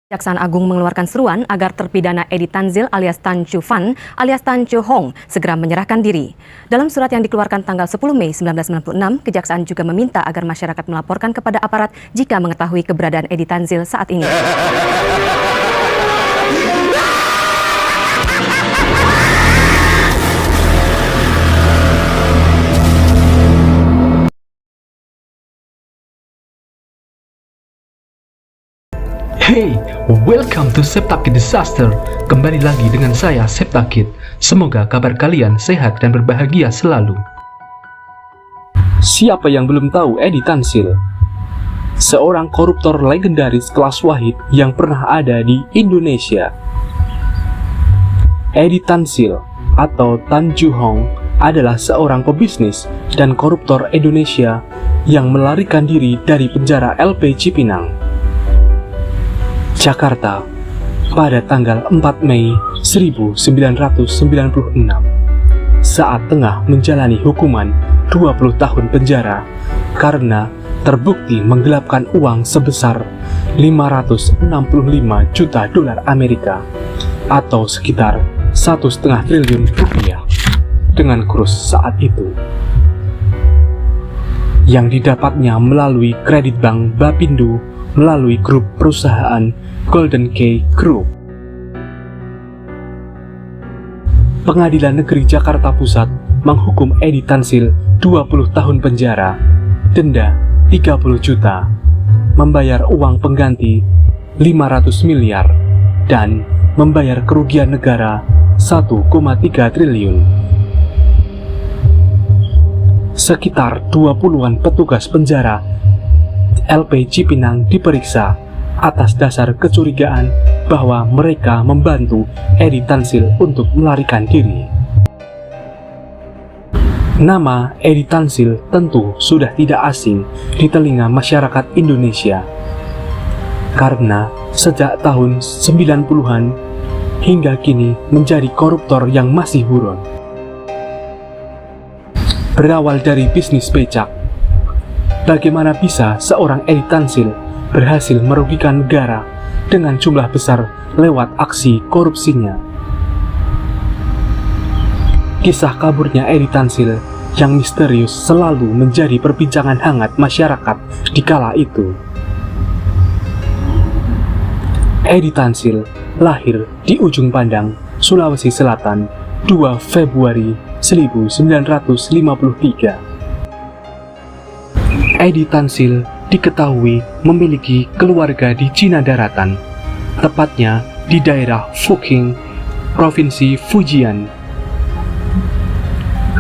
Kejaksaan Agung mengeluarkan seruan agar terpidana Edi Tanzil alias Tan Chu Fan alias Tan Chu Hong segera menyerahkan diri. Dalam surat yang dikeluarkan tanggal 10 Mei 1996, Kejaksaan juga meminta agar masyarakat melaporkan kepada aparat jika mengetahui keberadaan Edi Tanzil saat ini. Hey, welcome to Septakid Disaster. Kembali lagi dengan saya, Septakid. Semoga kabar kalian sehat dan berbahagia selalu. Siapa yang belum tahu Edi Tanzil? Seorang koruptor legendaris kelas Wahid yang pernah ada di Indonesia. Edi Tanzil atau Tan Chu Hong adalah seorang pebisnis dan koruptor Indonesia yang melarikan diri dari penjara LP Cipinang, Jakarta pada tanggal 4 Mei 1996 saat tengah menjalani hukuman 20 tahun penjara karena terbukti menggelapkan uang sebesar 565 juta dolar Amerika atau sekitar 1,5 triliun rupiah dengan kurs saat itu yang didapatnya melalui kredit bank Bapindu melalui grup perusahaan Golden Key Group. Pengadilan Negeri Jakarta Pusat menghukum Edi Tanzil 20 tahun penjara, denda 30 juta, membayar uang pengganti 500 miliar, dan membayar kerugian negara 1,3 triliun. Sekitar 20-an petugas penjara LP Cipinang diperiksa atas dasar kecurigaan bahwa mereka membantu Edi Tanzil untuk melarikan diri. Nama Edi Tanzil tentu sudah tidak asing di telinga masyarakat Indonesia karena sejak tahun 90-an hingga kini menjadi koruptor yang masih buron. Berawal dari bisnis becak, bagaimana bisa seorang Edi Tanzil berhasil merugikan negara dengan jumlah besar lewat aksi korupsinya? Kisah kaburnya Edi Tanzil yang misterius selalu menjadi perbincangan hangat masyarakat di kala itu. Edi Tanzil lahir di Ujung Pandang, Sulawesi Selatan, 2 Februari 1953. Edi Tanzil diketahui memiliki keluarga di Cina Daratan, tepatnya di daerah Fuqing, Provinsi Fujian.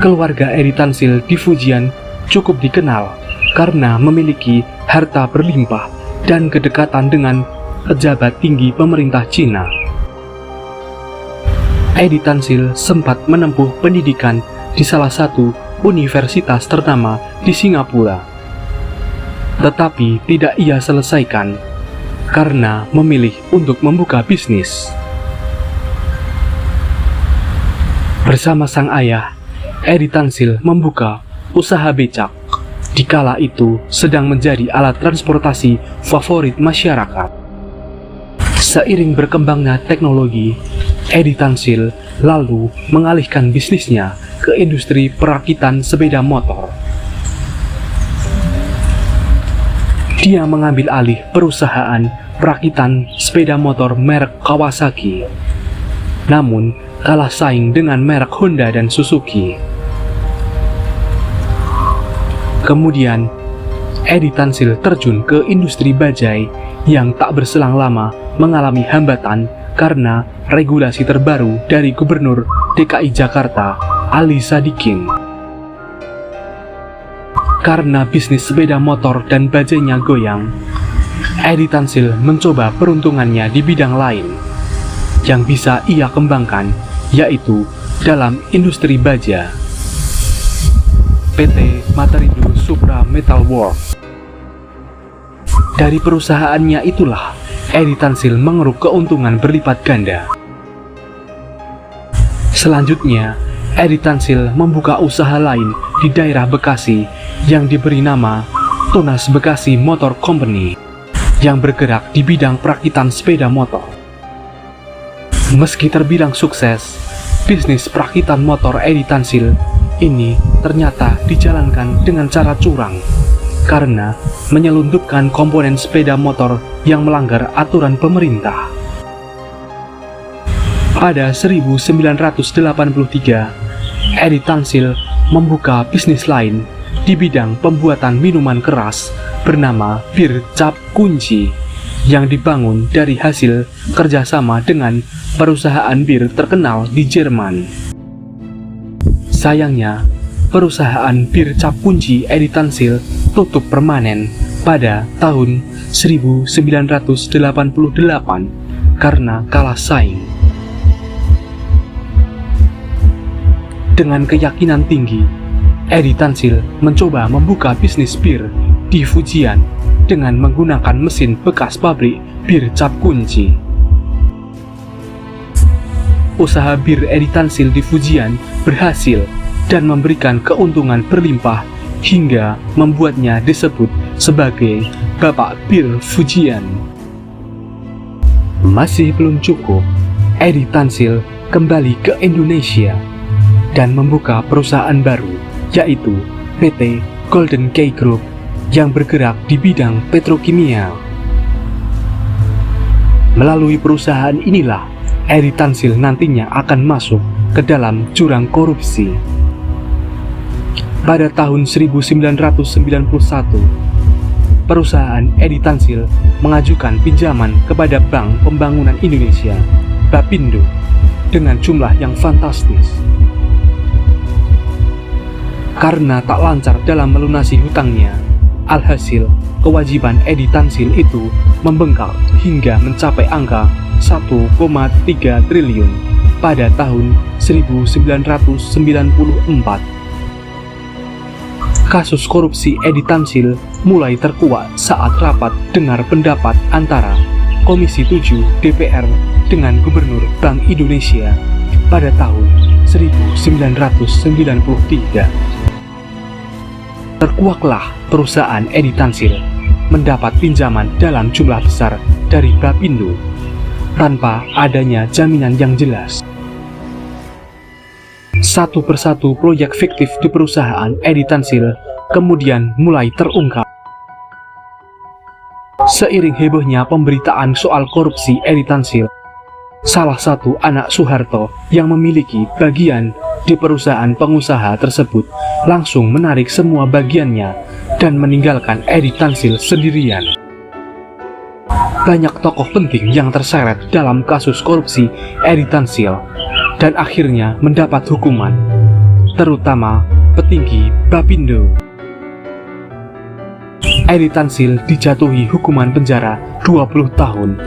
Keluarga Edi Tanzil di Fujian cukup dikenal karena memiliki harta berlimpah dan kedekatan dengan pejabat tinggi pemerintah Cina. Edi Tanzil sempat menempuh pendidikan di salah satu universitas ternama di Singapura, tetapi tidak ia selesaikan karena memilih untuk membuka bisnis. Bersama sang ayah, Edi Tanzil membuka usaha becak. Di kala itu sedang menjadi alat transportasi favorit masyarakat. Seiring berkembangnya teknologi, Edi Tanzil lalu mengalihkan bisnisnya ke industri perakitan sepeda motor. Dia mengambil alih perusahaan perakitan sepeda motor merek Kawasaki, namun kalah saing dengan merek Honda dan Suzuki. Kemudian, Edi Tanzil terjun ke industri bajai yang tak berselang lama mengalami hambatan karena regulasi terbaru dari Gubernur DKI Jakarta, Ali Sadikin. Karena bisnis sepeda motor dan bajainya goyang, Edi Tanzil mencoba peruntungannya di bidang lain yang bisa ia kembangkan, yaitu dalam industri baja. PT Matarindo Supra Metal Works. Dari perusahaannya itulah Edi Tanzil mengeruk keuntungan berlipat ganda. Selanjutnya, Edi Tanzil membuka usaha lain di daerah Bekasi yang diberi nama Tunas Bekasi Motor Company yang bergerak di bidang perakitan sepeda motor. Meski terbilang sukses, bisnis perakitan motor Edi Tansil ini ternyata dijalankan dengan cara curang karena menyelundupkan komponen sepeda motor yang melanggar aturan pemerintah. Pada 1983, Edi Tansil membuka bisnis lain di bidang pembuatan minuman keras bernama Bir Cap Kunci yang dibangun dari hasil kerjasama dengan perusahaan bir terkenal di Jerman. Sayangnya, perusahaan Bir Cap Kunci Edi Tansil tutup permanen pada tahun 1988 karena kalah saing. Dengan keyakinan tinggi, Edi Tansil mencoba membuka bisnis bir di Fujian dengan menggunakan mesin bekas pabrik Bir Cap Kunci. Usaha bir Edi Tansil di Fujian berhasil dan memberikan keuntungan berlimpah hingga membuatnya disebut sebagai Bapak Bir Fujian. Masih belum cukup, Edi Tansil kembali ke Indonesia dan membuka perusahaan baru, yaitu PT Golden Key Group yang bergerak di bidang petrokimia. Melalui perusahaan inilah Edi Tansil nantinya akan masuk ke dalam jurang korupsi. Pada tahun 1991, perusahaan Edi Tansil mengajukan pinjaman kepada Bank Pembangunan Indonesia, Bapindo, dengan jumlah yang fantastis. Karena tak lancar dalam melunasi hutangnya, alhasil kewajiban Edi Tansil itu membengkak hingga mencapai angka 1,3 triliun pada tahun 1994. Kasus korupsi Edi Tansil mulai terkuak saat rapat dengar pendapat antara Komisi 7 DPR dengan Gubernur Bank Indonesia pada tahun 1993. Terkuaklah perusahaan Edi Tansil mendapat pinjaman dalam jumlah besar dari Bapindo tanpa adanya jaminan yang jelas. Satu persatu proyek fiktif di perusahaan Edi Tansil kemudian mulai terungkap. Seiring hebohnya pemberitaan soal korupsi Edi Tansil, salah satu anak Soeharto yang memiliki bagian di perusahaan pengusaha tersebut langsung menarik semua bagiannya dan meninggalkan Edi Tansil sendirian. Banyak tokoh penting yang terseret dalam kasus korupsi Edi Tansil dan akhirnya mendapat hukuman, terutama petinggi Bapindo. Edi Tansil dijatuhi hukuman penjara 20 tahun,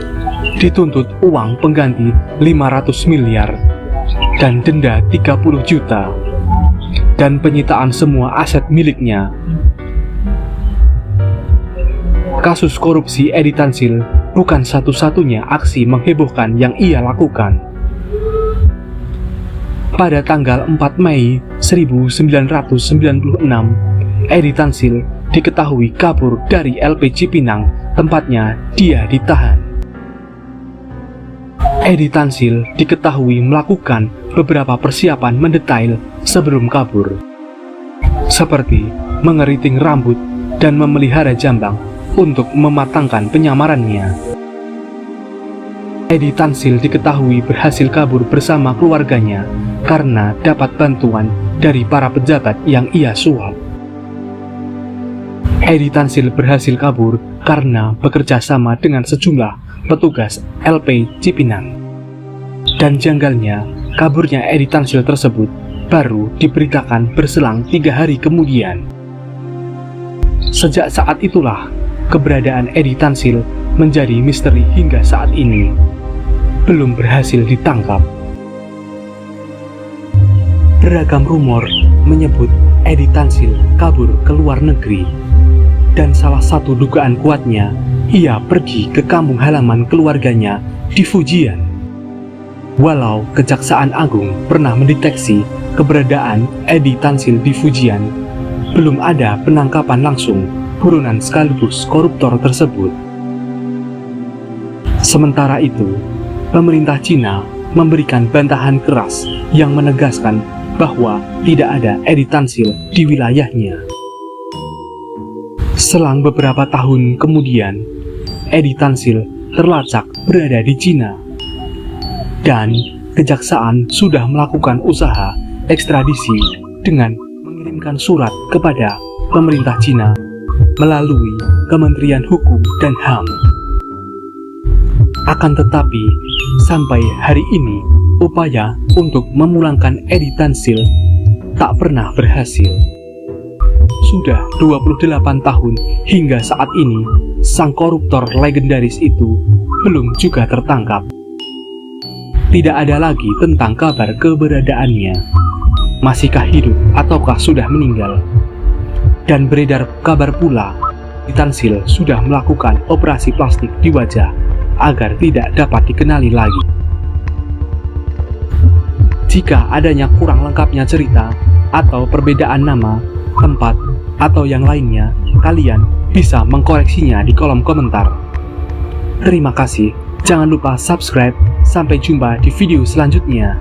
dituntut uang pengganti 500 miliar dan denda 30 juta, dan penyitaan semua aset miliknya. Kasus korupsi Edi Tansil bukan satu-satunya aksi menghebohkan yang ia lakukan. Pada tanggal 4 Mei 1996, Edi Tansil diketahui kabur dari LP Cipinang, tempatnya dia ditahan. Edi Tansil diketahui melakukan beberapa persiapan mendetail sebelum kabur, seperti mengeriting rambut dan memelihara jambang untuk mematangkan penyamarannya. Edi Tansil diketahui berhasil kabur bersama keluarganya karena dapat bantuan dari para pejabat yang ia suap. Edi Tansil berhasil kabur karena bekerja sama dengan sejumlah petugas LP Cipinang. Dan janggalnya, kaburnya Edi Tansil tersebut baru diberitakan berselang 3 hari kemudian. Sejak saat itulah, keberadaan Edi Tansil menjadi misteri hingga saat ini. Belum berhasil ditangkap. Beragam rumor menyebut Edi Tansil kabur ke luar negeri, dan salah satu dugaan kuatnya, ia pergi ke kampung halaman keluarganya di Fujian. Walau Kejaksaan Agung pernah mendeteksi keberadaan Edi Tansil di Fujian, belum ada penangkapan langsung buronan sekaligus koruptor tersebut. Sementara itu, pemerintah Cina memberikan bantahan keras yang menegaskan bahwa tidak ada Edi Tansil di wilayahnya. Selang beberapa tahun kemudian, Edi Tansil terlacak berada di Cina, dan kejaksaan sudah melakukan usaha ekstradisi dengan mengirimkan surat kepada pemerintah Cina melalui Kementerian Hukum dan HAM. Akan tetapi, sampai hari ini, upaya untuk memulangkan Edi Tansil tak pernah berhasil. Sudah 28 tahun hingga saat ini, sang koruptor legendaris itu belum juga tertangkap. Tidak ada lagi tentang kabar keberadaannya. Masihkah hidup ataukah sudah meninggal? Dan beredar kabar pula, Edi Tansil sudah melakukan operasi plastik di wajah agar tidak dapat dikenali lagi. Jika adanya kurang lengkapnya cerita atau perbedaan nama, tempat, atau yang lainnya, kalian bisa mengkoreksinya di kolom komentar. Terima kasih, jangan lupa subscribe, sampai jumpa di video selanjutnya.